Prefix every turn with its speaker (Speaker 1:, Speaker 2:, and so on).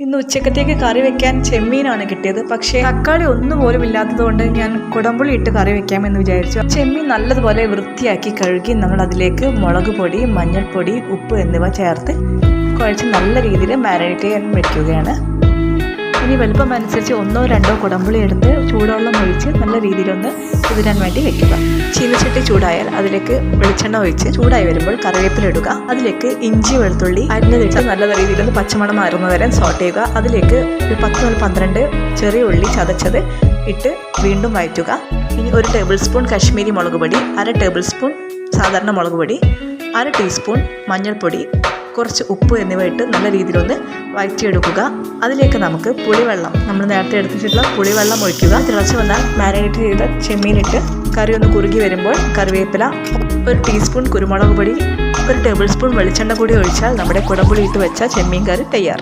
Speaker 1: ഇന്ന് ഉച്ചക്കത്തേക്ക് കറി വെക്കാൻ ചെമ്മീനാണ് കിട്ടിയത്. പക്ഷേ തക്കാളി ഒന്നുപോലും ഇല്ലാത്തതുകൊണ്ട് ഞാൻ കുടംപുളി ഇട്ട് കറി വെക്കാമെന്ന് വിചാരിച്ചു. ചെമ്മീൻ നല്ലതുപോലെ വൃത്തിയാക്കി കഴുകി നമ്മൾ അതിലേക്ക് മുളക് പൊടി, മഞ്ഞൾപ്പൊടി, ഉപ്പ് എന്നിവ ചേർത്ത് കുഴച്ച് നല്ല രീതിയിൽ മാരിനേറ്റ് ചെയ്യാൻ വയ്ക്കുകയാണ്. ഇനി വലുപ്പം അനുസരിച്ച് 1-2 കുടംപുളി എടുത്ത് ചൂടുവെള്ളം ഒഴിച്ച് നല്ല രീതിയിലൊന്ന് കുതിരാൻ വേണ്ടി വെക്കുക. ചീനച്ചട്ടി ചൂടായാൽ അതിലേക്ക് വെളിച്ചെണ്ണ ഒഴിച്ച് ചൂടായി വരുമ്പോൾ കറിവേപ്പില ഇടുക. അതിലേക്ക് ഇഞ്ചി വെളുത്തുള്ളി അരിഞ്ഞതിട്ട് നല്ല രീതിയിലൊന്ന് പച്ചമണം മാറുന്ന വരെ സോട്ട് ചെയ്യുക. അതിലേക്ക് ഒരു 10-12 ചെറിയ ഉള്ളി ചതച്ചത് ഇട്ട് വീണ്ടും വഴറ്റുക. ഇനി 1 ടേബിൾ സ്പൂൺ കശ്മീരി മുളക് പൊടി, 1/2 ടേബിൾ സ്പൂൺ സാധാരണ മുളക് പൊടി, 1/2 ടീസ്പൂൺ മഞ്ഞൾപ്പൊടി, കുറച്ച് ഉപ്പ് എന്നിവ ഇട്ട് നല്ല രീതിയിലൊന്ന് വഴറ്റിയെടുക്കുക. അതിലേക്ക് നമുക്ക് പുളിവെള്ളം, നമ്മൾ നേരത്തെ എടുത്തിട്ടുള്ള പുളിവെള്ളം ഒഴിക്കുക. തിളച്ച് വന്നാൽ മാരിനേറ്റ് ചെയ്ത ചെമ്മീനിട്ട് കറി ഒന്ന് കുറുകി വരുമ്പോൾ കറിവേപ്പില, 1 ടീസ്പൂൺ കുരുമുളക് പൊടി, 1 ടേബിൾ സ്പൂൺ വെളിച്ചെണ്ണ കൂടി ഒഴിച്ചാൽ നമ്മുടെ കുടംപുളി ഇട്ട് വെച്ച ചെമ്മീൻ കറി തയ്യാർ.